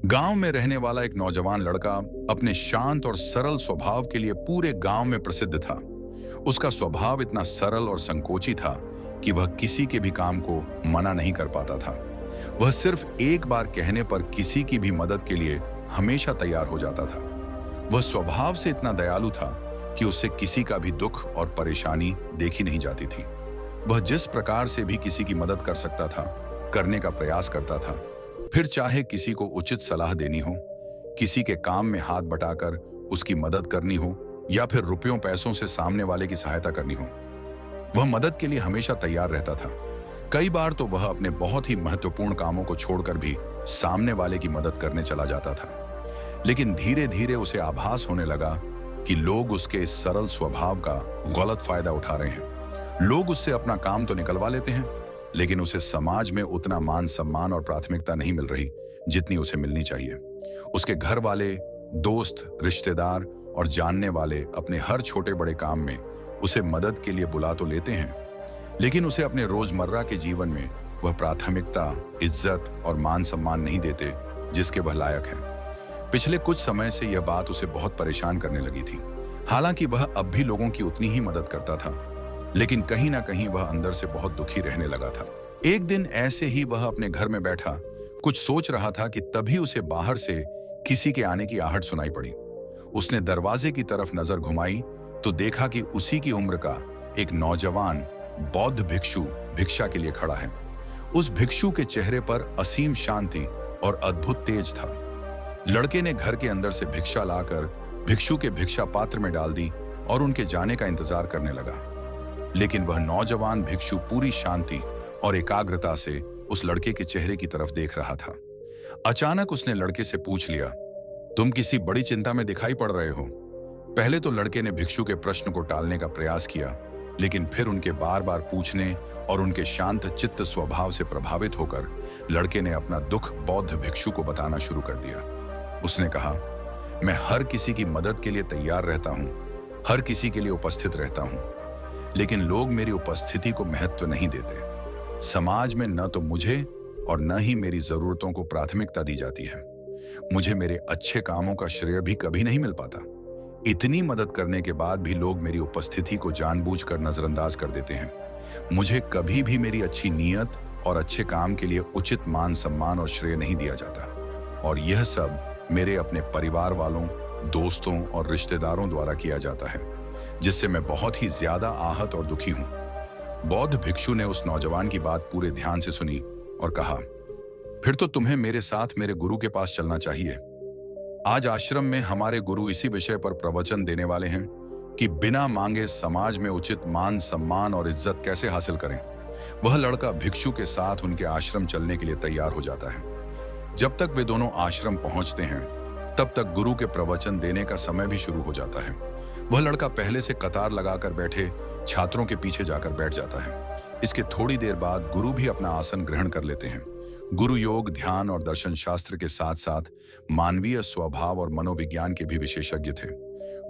गांव में रहने वाला एक नौजवान लड़का अपने शांत और सरल स्वभाव के लिए पूरे गांव में प्रसिद्ध था। उसका स्वभाव इतना सरल और संकोची था कि वह किसी के भी काम को मना नहीं कर पाता था। वह सिर्फ एक बार कहने पर किसी की भी मदद के लिए हमेशा तैयार हो जाता था। वह स्वभाव से इतना दयालु था कि उससे किसी का भी दुख और परेशानी देखी नहीं जाती थी। वह जिस प्रकार से भी किसी की मदद कर सकता था, करने का प्रयास करता था। फिर चाहे किसी को उचित सलाह देनी हो, किसी के काम में हाथ बटाकर उसकी मदद करनी हो, या फिर रुपयों पैसों से सामने वाले की सहायता करनी हो, वह मदद के लिए हमेशा तैयार रहता था। कई बार तो वह अपने बहुत ही महत्वपूर्ण कामों को छोड़कर भी सामने वाले की मदद करने चला जाता था। लेकिन धीरे धीरे उसे आभास होने लगा कि लोग उसके इस सरल स्वभाव का गलत फायदा उठा रहे हैं। लोग उससे अपना काम तो निकलवा लेते हैं, लेकिन उसे समाज में उतना मान सम्मान और प्राथमिकता नहीं मिल रही जितनी उसे मिलनी चाहिए। उसके घर वाले, दोस्त, रिश्तेदार और जानने वाले अपने हर छोटे बड़े काम में उसे मदद के लिए बुला तो लेते हैं, लेकिन उसे अपने रोजमर्रा के जीवन में वह प्राथमिकता, इज्जत और मान सम्मान नहीं देते जिसके वह लायक है। पिछले कुछ समय से यह बात उसे बहुत परेशान करने लगी थी। हालांकि वह अब भी लोगों की उतनी ही मदद करता था, लेकिन कहीं ना कहीं वह अंदर से बहुत दुखी रहने लगा था। एक दिन ऐसे ही वह अपने घर में बैठा कुछ सोच रहा था कि तभी उसे बाहर से किसी के आने की आहट सुनाई पड़ी। उसने दरवाजे की तरफ नजर घुमाई तो देखा कि उसी की उम्र का एक नौजवान बौद्ध भिक्षु भिक्षा के लिए खड़ा है। उस भिक्षु के चेहरे पर असीम शांति और अद्भुत तेज था। लड़के ने घर के अंदर से भिक्षा लाकर भिक्षु के भिक्षा पात्र में डाल दी और उनके जाने का इंतजार करने लगा। लेकिन वह नौजवान भिक्षु पूरी शांति और एकाग्रता से उस लड़के के चेहरे की तरफ देख रहा था। अचानक उसने लड़के से पूछ लिया, तुम किसी बड़ी चिंता में दिखाई पड़ रहे हो? पहले तो लड़के ने भिक्षु के प्रश्न को टालने का प्रयास किया, लेकिन फिर उनके बार बार पूछने और उनके शांत चित्त स्वभाव से प्रभावित होकर लड़के ने अपना दुख बौद्ध भिक्षु को बताना शुरू कर दिया। उसने कहा, मैं हर किसी की मदद के लिए तैयार रहता हूं, हर किसी के लिए उपस्थित रहता हूं, लेकिन लोग मेरी उपस्थिति को महत्व नहीं देते। समाज में न तो मुझे और न ही मेरी जरूरतों को प्राथमिकता दी जाती है। मुझे मेरे अच्छे कामों का श्रेय भी कभी नहीं मिल पाता। इतनी मदद करने के बाद भी लोग मेरी उपस्थिति को जानबूझकर नजरअंदाज कर देते हैं। मुझे कभी भी मेरी अच्छी नीयत और अच्छे काम के लिए उचित मान सम्मान और श्रेय नहीं दिया जाता, और यह सब मेरे अपने परिवार वालों, दोस्तों और रिश्तेदारों द्वारा किया जाता है, जिससे मैं बहुत ही ज्यादा आहत और दुखी हूं। बौद्ध भिक्षु ने उस नौजवान की बात पूरे ध्यान से सुनी और कहा, फिर तो तुम्हें मेरे साथ मेरे गुरु के पास चलना चाहिए। आज आश्रम में हमारे गुरु इसी विषय पर प्रवचन देने वाले हैं कि बिना मांगे समाज में उचित मान सम्मान और इज्जत कैसे हासिल करें। वह लड़का भिक्षु के साथ उनके आश्रम चलने के लिए तैयार हो जाता है। जब तक वे दोनों आश्रम पहुंचते हैं, तब तक गुरु के प्रवचन देने का समय भी शुरू हो जाता है। वह लड़का पहले से कतार लगाकर बैठे छात्रों के पीछे जाकर बैठ जाता है। इसके थोड़ी देर बाद गुरु भी अपना आसन ग्रहण कर लेते हैं। गुरु योग, ध्यान और दर्शन शास्त्र के साथ साथ मानवीय स्वभाव और मनोविज्ञान के भी विशेषज्ञ थे।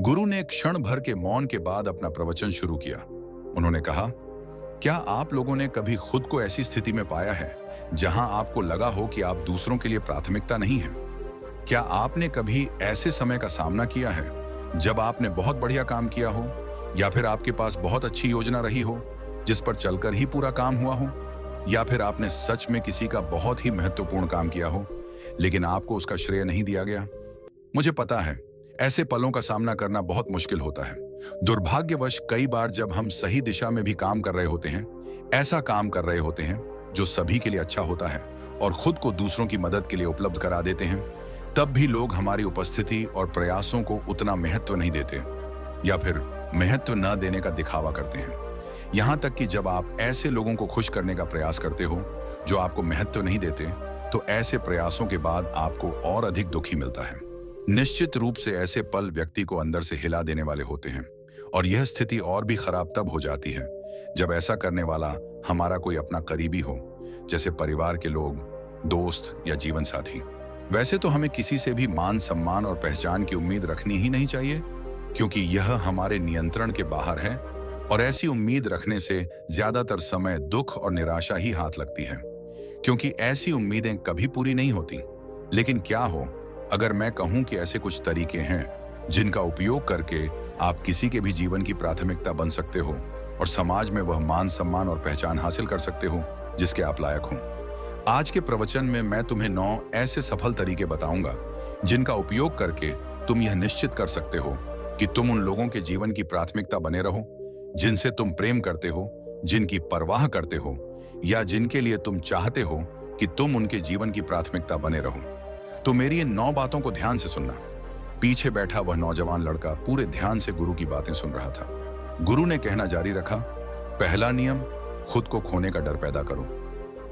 गुरु ने क्षण भर के मौन के बाद अपना प्रवचन शुरू किया। उन्होंने कहा, क्या आप लोगों ने कभी खुद को ऐसी स्थिति में पाया है जहां आपको लगा हो कि आप दूसरों के लिए प्राथमिकता नहीं हैं? क्या आपने कभी ऐसे समय का सामना किया है जब आपने बहुत बढ़िया काम किया हो, या फिर आपके पास बहुत अच्छी योजना रही हो जिस पर चलकर ही पूरा काम हुआ हो, या फिर आपने सच में किसी का बहुत ही महत्वपूर्ण काम किया हो लेकिन आपको उसका श्रेय नहीं दिया गया? मुझे पता है, ऐसे पलों का सामना करना बहुत मुश्किल होता है। दुर्भाग्यवश कई बार जब हम सही दिशा में भी काम कर रहे होते हैं, ऐसा काम कर रहे होते हैं जो सभी के लिए अच्छा होता है और खुद को दूसरों की मदद के लिए उपलब्ध करा देते हैं, तब भी लोग हमारी उपस्थिति और प्रयासों को उतना महत्व नहीं देते, या फिर महत्व न देने का दिखावा करते हैं। यहां तक कि जब आप ऐसे लोगों को खुश करने का प्रयास करते हो जो आपको महत्व नहीं देते, तो ऐसे प्रयासों के बाद आपको और अधिक दुखी मिलता है। निश्चित रूप से ऐसे पल व्यक्ति को अंदर से हिला देने वाले होते हैं, और यह स्थिति और भी खराब तब हो जाती है जब ऐसा करने वाला हमारा कोई अपना करीबी हो, जैसे परिवार के लोग, दोस्त या जीवन साथी। वैसे तो हमें किसी से भी मान सम्मान और पहचान की उम्मीद रखनी ही नहीं चाहिए, क्योंकि यह हमारे नियंत्रण के बाहर है, और ऐसी उम्मीद रखने से ज्यादातर समय दुख और निराशा ही हाथ लगती है, क्योंकि ऐसी उम्मीदें कभी पूरी नहीं होती। लेकिन क्या हो अगर मैं कहूं कि ऐसे कुछ तरीके हैं जिनका उपयोग करके आप किसी के भी जीवन की प्राथमिकता बन सकते हो और समाज में वह मान सम्मान और पहचान हासिल कर सकते हो जिसके आप लायक हो। आज के प्रवचन में मैं तुम्हें 9 ऐसे सफल तरीके बताऊंगा जिनका उपयोग करके तुम यह निश्चित कर सकते हो कि तुम उन लोगों के जीवन की प्राथमिकता बने रहो जिनसे तुम प्रेम करते हो, जिनकी परवाह करते हो या जिनके लिए तुम चाहते हो कि तुम उनके जीवन की प्राथमिकता बने रहो। तो मेरी इन 9 बातों को ध्यान से सुनना। पीछे बैठा वह नौजवान लड़का पूरे ध्यान से गुरु की बातें सुन रहा था। गुरु ने कहना जारी रखा, पहला नियम, खुद को खोने का डर पैदा करो।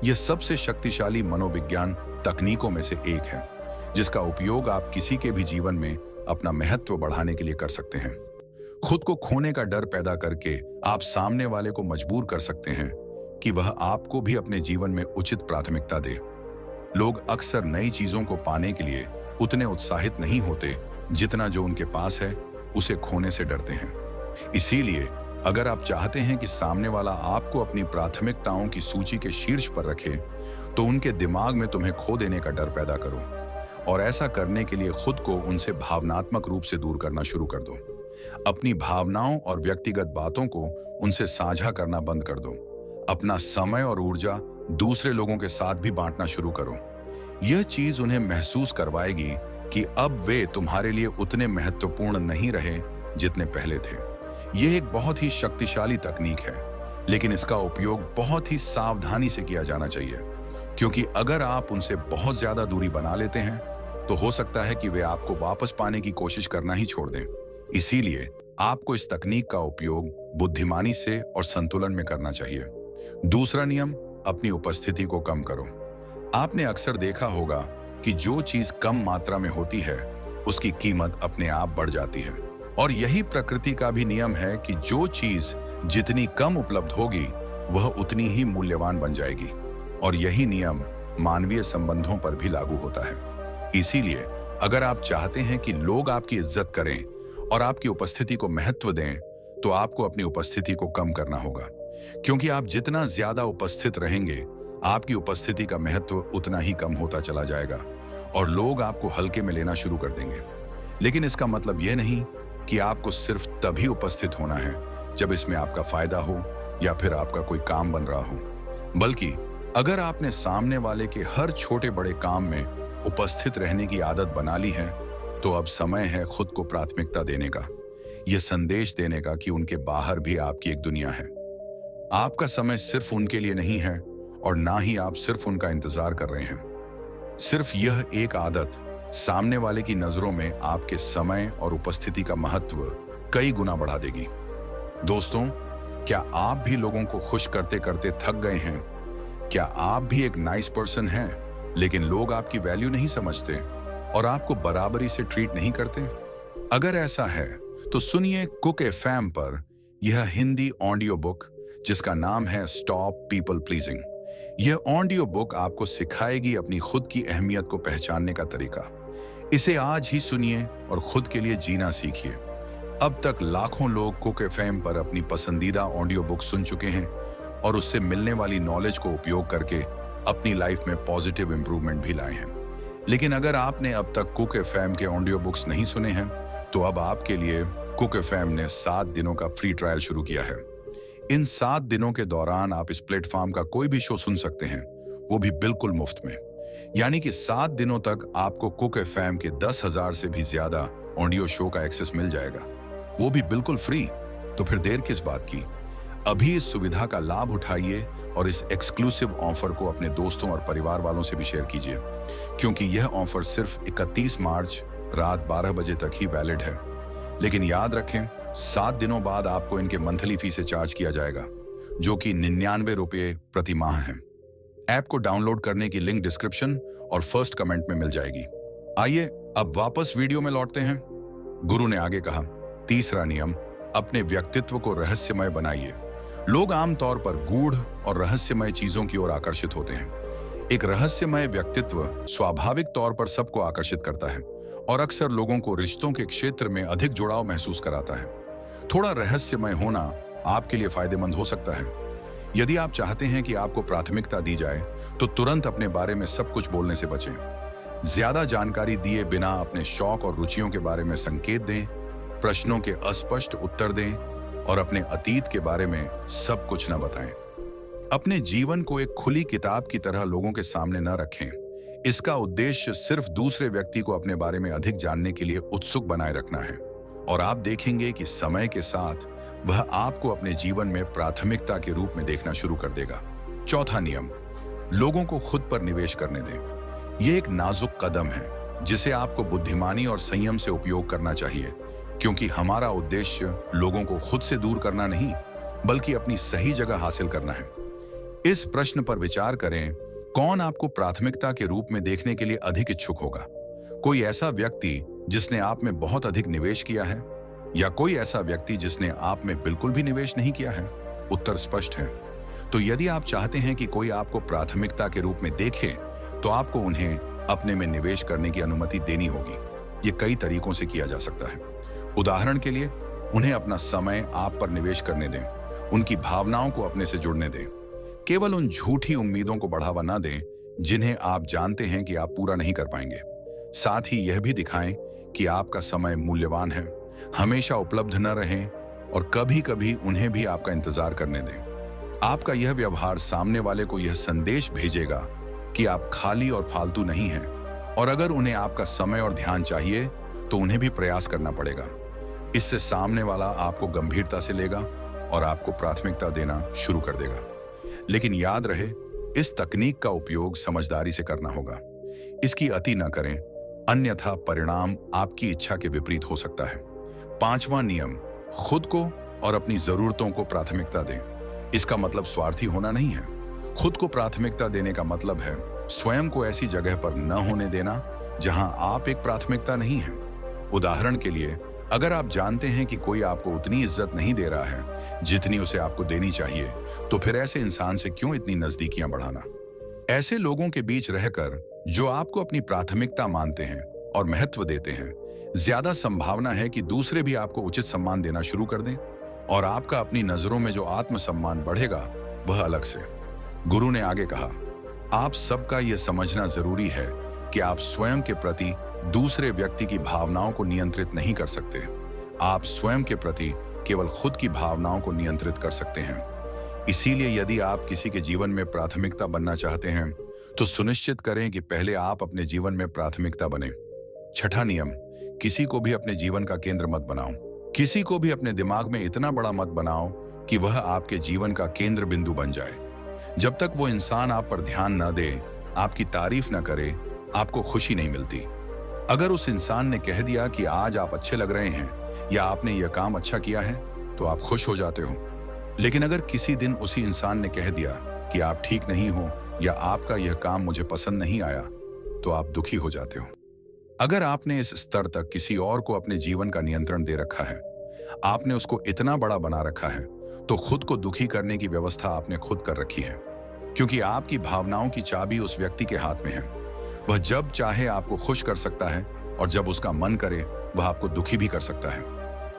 यह सबसे शक्तिशाली मनोविज्ञान तकनीकों में से एक है जिसका उपयोग आप किसी के भी जीवन में अपना महत्व बढ़ाने के लिए कर सकते हैं। खुद को खोने का डर पैदा करके आप सामने वाले को मजबूर कर सकते हैं कि वह आपको भी अपने जीवन में उचित प्राथमिकता दे। लोग अक्सर नई चीजों को पाने के लिए उतने उत्साहित नहीं होते जितना जो उनके पास है उसे खोने से डरते हैं। इसीलिए अगर आप चाहते हैं कि सामने वाला आपको अपनी प्राथमिकताओं की सूची के शीर्ष पर रखे, तो उनके दिमाग में तुम्हें खो देने का डर पैदा करो और ऐसा करने के लिए खुद को उनसे भावनात्मक रूप से दूर करना शुरू कर दो। अपनी भावनाओं और व्यक्तिगत बातों को उनसे साझा करना बंद कर दो। अपना समय और ऊर्जा दूसरे लोगों के साथ भी बांटना शुरू करो। यह चीज उन्हें महसूस करवाएगी कि अब वे तुम्हारे लिए उतने महत्वपूर्ण नहीं रहे जितने पहले थे। यह एक बहुत ही शक्तिशाली तकनीक है, लेकिन इसका उपयोग बहुत ही सावधानी से किया जाना चाहिए, क्योंकि अगर आप उनसे बहुत ज्यादा दूरी बना लेते हैं तो हो सकता है कि वे आपको वापस पाने की कोशिश करना ही छोड़ दें। इसीलिए आपको इस तकनीक का उपयोग बुद्धिमानी से और संतुलन में करना चाहिए। दूसरा नियम, अपनी उपस्थिति को कम करो। आपने अक्सर देखा होगा कि जो चीज कम मात्रा में होती है उसकी कीमत अपने आप बढ़ जाती है, और यही प्रकृति का भी नियम है कि जो चीज जितनी कम उपलब्ध होगी वह उतनी ही मूल्यवान बन जाएगी, और यही नियम मानवीय संबंधों पर भी लागू होता है। इसीलिए अगर आप चाहते हैं कि लोग आपकी इज्जत करें और आपकी उपस्थिति को महत्व दें, तो आपको अपनी उपस्थिति को कम करना होगा, क्योंकि आप जितना ज्यादा उपस्थित रहेंगे आपकी उपस्थिति का महत्व उतना ही कम होता चला जाएगा और लोग आपको हल्के में लेना शुरू कर देंगे। लेकिन इसका मतलब यह नहीं कि आपको सिर्फ तभी उपस्थित होना है जब इसमें आपका फायदा हो या फिर आपका कोई काम बन रहा हो, बल्कि अगर आपने सामने वाले के हर छोटे बड़े काम में उपस्थित रहने की आदत बना ली है, तो अब समय है खुद को प्राथमिकता देने का, यह संदेश देने का कि उनके बाहर भी आपकी एक दुनिया है। आपका समय सिर्फ उनके लिए नहीं है और ना ही आप सिर्फ उनका इंतजार कर रहे हैं। सिर्फ यह एक आदत सामने वाले की नजरों में आपके समय और उपस्थिति का महत्व कई गुना बढ़ा देगी। दोस्तों, क्या आप भी लोगों को खुश करते करते थक गए हैं? क्या आप भी एक नाइस पर्सन हैं, लेकिन लोग आपकी वैल्यू नहीं समझते और आपको बराबरी से ट्रीट नहीं करते? अगर ऐसा है तो सुनिए कुक एफएम पर यह हिंदी ऑडियो बुक जिसका नाम है स्टॉप पीपल प्लीजिंग। यह ऑडियो बुक आपको सिखाएगी अपनी खुद की अहमियत को पहचानने का तरीका। इसे आज ही सुनिए और खुद के लिए जीना सीखिए। अब तक लाखों लोग कुक एफएम पर अपनी पसंदीदा ऑडियो बुक सुन चुके हैं और उससे मिलने वाली नॉलेज को उपयोग करके अपनी लाइफ में पॉजिटिव इंप्रूवमेंट भी लाए हैं। लेकिन अगर आपने अब तक कुक एफएम के ऑडियो बुक्स नहीं सुने हैं, तो अब आपके लिए कुक एफएम ने 7 दिनों का फ्री ट्रायल शुरू किया है। इन 7 दिनों के दौरान आप इस प्लेटफॉर्म का कोई भी शो सुन सकते हैं, वो भी बिल्कुल मुफ्त में। यानी कि 7 दिनों तक आपको कुक एफएम के 10,000 से भी ज्यादा ऑडियो शो का एक्सेस मिल जाएगा, वो भी बिल्कुल फ्री। तो फिर देर किस बात की? अभी इस सुविधा का लाभ उठाइए और इस एक्सक्लूसिव ऑफर को अपने दोस्तों और परिवार वालों से भी शेयर कीजिए, क्योंकि यह ऑफर सिर्फ 31 मार्च रात 12 बजे तक ही वैलिड है। लेकिन याद रखें, 7 दिनों बाद आपको इनके मंथली फी से चार्ज किया जाएगा, जो कि 99 रुपये प्रति माह है। ऐप को डाउनलोड करने की लिंक डिस्क्रिप्शन और फर्स्ट कमेंट में मिल जाएगी। आइए अब वापस वीडियो में लौटते हैं। गुरु ने आगे कहा, तीसरा नियम, अपने व्यक्तित्व को रहस्यमय बनाइए। लोग आमतौर पर गूढ़ और रहस्यमय चीजों की ओर आकर्षित होते हैं। एक रहस्यमय व्यक्तित्व स्वाभाविक तौर पर सबको आकर्षित करता है और अक्सर लोगों को रिश्तों के क्षेत्र में अधिक जुड़ाव महसूस कराता है। थोड़ा रहस्यमय होना आपके लिए फायदेमंद हो सकता है। यदि आप चाहते हैं कि आपको प्राथमिकता दी जाए, तो तुरंत अपने बारे में सब कुछ बोलने से बचें। ज्यादा जानकारी दिए बिना अपने शौक और रुचियों के बारे में संकेत दें, प्रश्नों के अस्पष्ट उत्तर दें और अपने अतीत के बारे में सब कुछ न बताएं। अपने जीवन को एक खुली किताब की तरह लोगों के सामने न रखें। इसका उद्देश्य सिर्फ दूसरे व्यक्ति को अपने बारे में अधिक जानने के लिए उत्सुक बनाए रखना है और आप देखेंगे कि समय के साथ वह आपको अपने जीवन में प्राथमिकता के रूप में देखना शुरू कर देगा। चौथा नियम, लोगों को खुद पर निवेश करने दें। यह एक नाजुक कदम है जिसे आपको बुद्धिमानी और संयम से उपयोग करना चाहिए, क्योंकि हमारा उद्देश्य लोगों को खुद से दूर करना नहीं, बल्कि अपनी सही जगह हासिल करना है। इस प्रश्न पर विचार करें, कौन आपको प्राथमिकता के रूप में देखने के लिए अधिक इच्छुक होगा? कोई ऐसा व्यक्ति जिसने आप में बहुत अधिक निवेश किया है, या कोई ऐसा व्यक्ति जिसने आप में बिल्कुल भी निवेश नहीं किया है? उत्तर स्पष्ट है। तो यदि आप चाहते हैं कि कोई आपको प्राथमिकता के रूप में देखे, तो आपको उन्हें अपने में निवेश करने की अनुमति देनी होगी। ये कई तरीकों से किया जा सकता है। उदाहरण के लिए, उन्हें अपना समय आप पर निवेश करने दें, उनकी भावनाओं को अपने से जुड़ने दें। केवल उन झूठी उम्मीदों को बढ़ावा ना दें जिन्हें आप जानते हैं कि आप पूरा नहीं कर पाएंगे। साथ ही यह भी दिखाएं कि आपका समय मूल्यवान है, हमेशा उपलब्ध न रहें और कभी-कभी उन्हें भी आपका इंतजार करने दें। आपका यह व्यवहार सामने वाले को यह संदेश भेजेगा कि आप खाली और फालतू नहीं हैं, और अगर उन्हें आपका समय और ध्यान चाहिए तो उन्हें भी प्रयास करना पड़ेगा। इससे सामने वाला आपको गंभीरता से लेगा और आपको प्राथमिकता देना शुरू कर देगा। लेकिन याद रहे, इस तकनीक का उपयोग समझदारी से करना होगा। इसकी अति न करें, अन्यथा परिणाम आपकी इच्छा के विपरीत हो सकता है। पांचवा नियम, खुद को और अपनी जरूरतों को प्राथमिकता दें। इसका मतलब स्वार्थी होना नहीं है। खुद को प्राथमिकता देने का मतलब है स्वयं को ऐसी जगह पर न होने देना जहां आप एक प्राथमिकता नहीं हैं। उदाहरण के लिए, अगर आप जानते हैं कि कोई आपको उतनी इज्जत नहीं दे रहा है जितनी उसे आपको देनी चाहिए, तो फिर ऐसे इंसान से क्यों इतनी नजदीकियां बढ़ाना? ऐसे लोगों के बीच रहकर जो आपको अपनी प्राथमिकता मानते हैं और महत्व देते हैं, ज्यादा संभावना है कि दूसरे भी आपको उचित सम्मान देना शुरू कर दें, और आपका अपनी नजरों में जो आत्मसम्मान बढ़ेगा वह अलग से। गुरु ने आगे कहा, आप सबका यह समझना जरूरी है कि आप स्वयं के प्रति दूसरे व्यक्ति की भावनाओं को नियंत्रित नहीं कर सकते। आप स्वयं के प्रति केवल खुद की भावनाओं को नियंत्रित कर सकते हैं। इसीलिए यदि आप किसी के जीवन में प्राथमिकता बनना चाहते हैं, तो सुनिश्चित करें कि पहले आप अपने जीवन में प्राथमिकता बने। छठा नियम, किसी को भी अपने जीवन का केंद्र मत बनाओ। किसी को भी अपने दिमाग में इतना बड़ा मत बनाओ कि वह आपके जीवन का केंद्र बिंदु बन जाए। जब तक वो इंसान आप पर ध्यान न दे, आपकी तारीफ न करे, आपको खुशी नहीं मिलती। अगर उस इंसान ने कह दिया कि आज आप अच्छे लग रहे हैं या आपने यह काम अच्छा किया है, तो आप खुश हो जाते हो। लेकिन अगर किसी दिन उसी इंसान ने कह दिया कि आप ठीक नहीं हो या आपका यह काम मुझे पसंद नहीं आया, तो आप दुखी हो जाते हो। अगर आपने इस स्तर तक किसी और को अपने जीवन का नियंत्रण दे रखा है, आपने उसको इतना बड़ा बना रखा है, तो खुद को दुखी करने की व्यवस्था आपने खुद कर रखी है, क्योंकि आपकी भावनाओं की चाबी उस व्यक्ति के हाथ में है। वह जब चाहे आपको खुश कर सकता है और जब उसका मन करे वह आपको दुखी भी कर सकता है।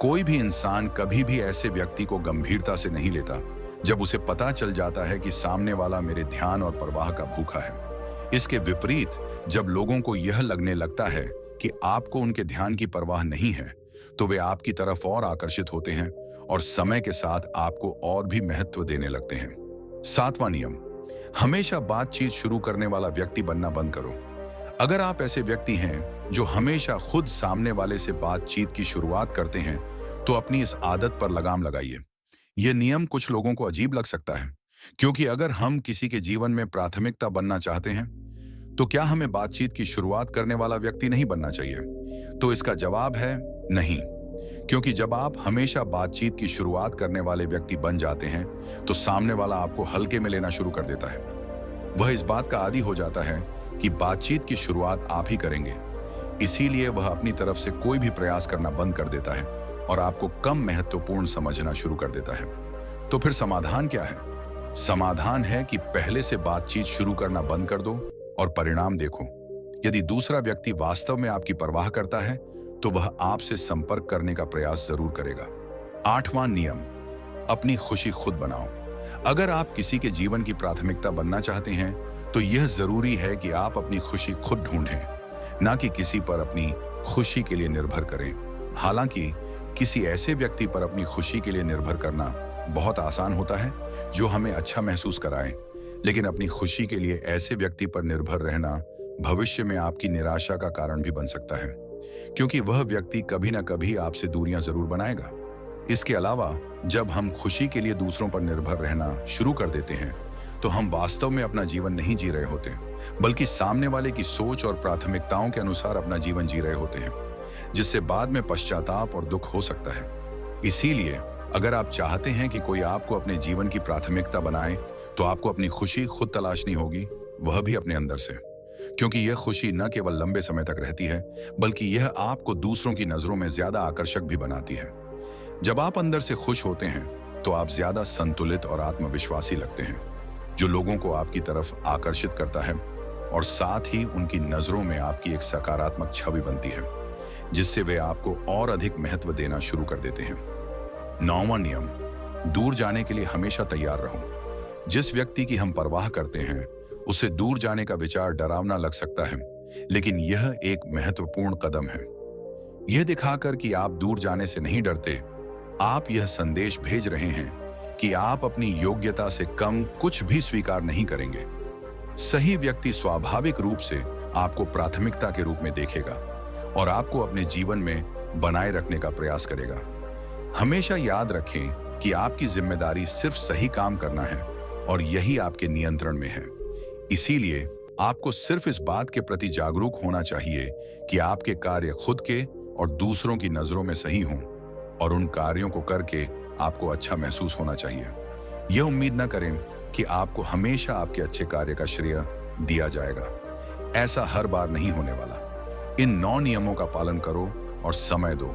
कोई भी इंसान कभी भी ऐसे व्यक्ति को गंभीरता से नहीं लेता जब उसे पता चल जाता है कि सामने वाला मेरे ध्यान और परवाह का भूखा है। इसके विपरीत, जब लोगों को यह लगने लगता है कि आपको उनके ध्यान की परवाह नहीं है, तो वे आपकी तरफ और आकर्षित होते हैं और समय के साथ आपको और भी महत्व देने लगते हैं। सातवां नियम, हमेशा बातचीत शुरू करने वाला व्यक्ति बनना बंद करो। अगर आप ऐसे व्यक्ति हैं जो हमेशा खुद सामने वाले से बातचीत की शुरुआत करते हैं, तो अपनी इस आदत पर लगाम लगाइए। यह नियम कुछ लोगों को अजीब लग सकता है, क्योंकि अगर हम किसी के जीवन में प्राथमिकता बनना चाहते हैं, तो क्या हमें बातचीत की शुरुआत करने वाला व्यक्ति नहीं बनना चाहिए? तो इसका जवाब है नहीं, क्योंकि जब आप हमेशा बातचीत की शुरुआत करने वाले व्यक्ति बन जाते हैं, तो सामने वाला आपको हल्के में लेना शुरू कर देता है। वह इस बात का आदी हो जाता है कि बातचीत की शुरुआत आप ही करेंगे, इसीलिए वह अपनी तरफ से कोई भी प्रयास करना बंद कर देता है और आपको कम महत्वपूर्ण समझना शुरू कर देता है। तो फिर समाधान क्या है? समाधान है कि पहले से बातचीत शुरू करना बंद कर दो और परिणाम देखो। यदि दूसरा व्यक्ति वास्तव में आपकी परवाह करता है, तो वह आपसे संपर्क करने का प्रयास जरूर करेगा। आठवां नियम, अपनी खुशी खुद बनाओ। अगर आप किसी के जीवन की प्राथमिकता बनना चाहते हैं, तो यह जरूरी है कि आप अपनी खुशी खुद ढूंढें। ना कि किसी पर अपनी खुशी के लिए निर्भर करें। हालांकि किसी ऐसे व्यक्ति पर अपनी खुशी के लिए निर्भर करना बहुत आसान होता है जो हमें अच्छा महसूस कराए, लेकिन अपनी खुशी के लिए ऐसे व्यक्ति पर निर्भर रहना भविष्य में आपकी निराशा का कारण भी बन सकता है, क्योंकि वह व्यक्ति कभी ना कभी आपसे दूरियां जरूर बनाएगा। इसके अलावा जब हम खुशी के लिए दूसरों पर निर्भर रहना शुरू कर देते हैं तो हम वास्तव में अपना जीवन नहीं जी रहे होते, बल्कि सामने वाले की सोच और प्राथमिकताओं के अनुसार अपना जीवन जी रहे होते हैं, जिससे बाद में पश्चाताप और दुख हो सकता है। इसीलिए अगर आप चाहते हैं कि कोई आपको अपने जीवन की प्राथमिकता बनाए, तो आपको अपनी खुशी खुद तलाशनी होगी, वह भी अपने अंदर से, क्योंकि यह खुशी न केवल लंबे समय तक रहती है, बल्कि यह आपको दूसरों की नजरों में ज्यादा आकर्षक भी बनाती है। जब आप अंदर से खुश होते हैं तो आप ज्यादा संतुलित और आत्मविश्वासी लगते हैं, जो लोगों को आपकी तरफ आकर्षित करता है और साथ ही उनकी नजरों में आपकी एक सकारात्मक छवि बनती है, जिससे वे आपको और अधिक महत्व देना शुरू कर देते हैं। 9वां नियम, दूर जाने के लिए हमेशा तैयार रहो। जिस व्यक्ति की हम परवाह करते हैं उससे दूर जाने का विचार डरावना लग सकता है, लेकिन यह एक महत्वपूर्ण कदम है। यह दिखाकर कि आप दूर जाने से नहीं डरते, आप यह संदेश भेज रहे हैं कि आप अपनी योग्यता से कम कुछ भी स्वीकार नहीं करेंगे। सही व्यक्ति स्वाभाविक रूप से आपको प्राथमिकता के रूप में देखेगा और आपको अपने जीवन में बनाए रखने का प्रयास करेगा। हमेशा याद रखें कि आपकी जिम्मेदारी सिर्फ सही काम करना है और यही आपके नियंत्रण में है। इसीलिए आपको सिर्फ इस बात के प्रति जागरूक होना चाहिए कि आपके कार्य खुद के और दूसरों की नजरों में सही हों, और उन कार्यों को करके आपको अच्छा महसूस होना चाहिए। यह उम्मीद न करें कि आपको हमेशा आपके अच्छे कार्य का श्रेय दिया जाएगा। ऐसा हर बार नहीं होने वाला। इन 9 नियमों का पालन करो और समय दो।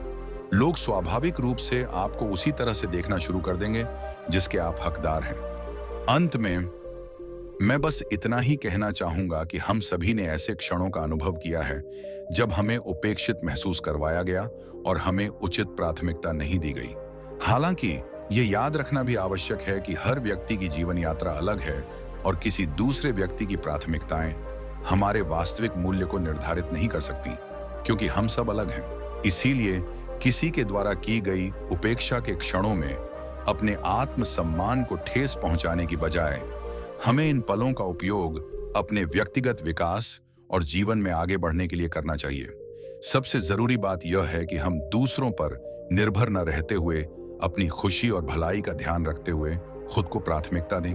लोग स्वाभाविक रूप से आपको उसी तरह से देखना शुरू कर देंगे जिसके आप हकदार हैं। अंत में मैं बस इतना ही कहना चाहूंगा कि हम सभी ने ऐसे क्षणों का अनुभव किया है जब हमें उपेक्षित महसूस करवाया गया और हमें उचित प्राथमिकता नहीं दी गई। हालांकि ये याद रखना भी आवश्यक है कि हर व्यक्ति की जीवन यात्रा अलग है और किसी दूसरे व्यक्ति की प्राथमिकताएं हमारे वास्तविक मूल्य को निर्धारित नहीं कर सकती, क्योंकि हम सब अलग हैं। इसीलिए किसी के द्वारा की गई उपेक्षा के क्षणों में अपने आत्मसम्मान को ठेस पहुंचाने की बजाय हमें इन पलों का उपयोग अपने व्यक्तिगत विकास और जीवन में आगे बढ़ने के लिए करना चाहिए। सबसे जरूरी बात यह है कि हम दूसरों पर निर्भर न रहते हुए अपनी खुशी और भलाई का ध्यान रखते हुए खुद को प्राथमिकता दें।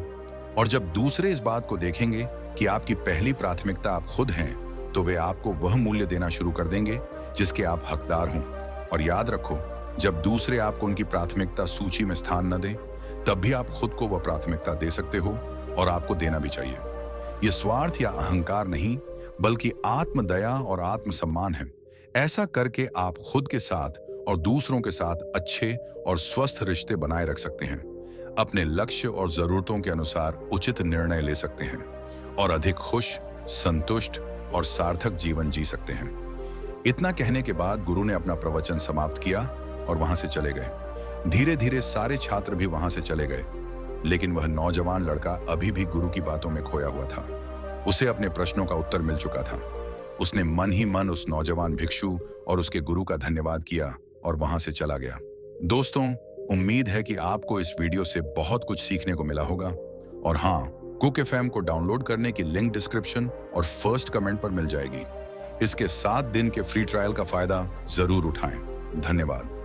और जब दूसरे इस बात को देखेंगे कि आपकी पहली प्राथमिकता आप खुद हैं, तो वे आपको वह मूल्य देना शुरू कर देंगे जिसके आप हकदार हों। और याद रखो, जब दूसरे आपको उनकी प्राथमिकता सूची में स्थान न दें, तब भी आप खुद को वह प्राथमिकता दे सकते हो और आपको देना भी चाहिए। यह स्वार्थ या अहंकार नहीं, बल्कि आत्मदया और आत्मसम्मान है। ऐसा करके आप खुद के साथ और दूसरों के साथ अच्छे और स्वस्थ रिश्ते बनाए रख सकते हैं, अपने लक्ष्य और जरूरतों के अनुसार उचित निर्णय ले सकते हैं और अधिक खुश, संतुष्ट और सार्थक जीवन जी सकते हैं। इतना कहने के बाद गुरु ने अपना प्रवचन समाप्त किया और वहां से चले गए। धीरे धीरे सारे छात्र भी वहां से चले गए, लेकिन वह नौजवान लड़का अभी भी गुरु की बातों में खोया हुआ था। उसे अपने प्रश्नों का उत्तर मिल चुका था। उसने मन ही मन उस नौजवान भिक्षु और उसके गुरु का धन्यवाद किया और वहां से चला गया। दोस्तों, उम्मीद है कि आपको इस वीडियो से बहुत कुछ सीखने को मिला होगा। और हाँ, कुक एफएम को डाउनलोड करने की लिंक डिस्क्रिप्शन और फर्स्ट कमेंट पर मिल जाएगी। इसके 7 दिन के फ्री ट्रायल का फायदा जरूर उठाएं। धन्यवाद।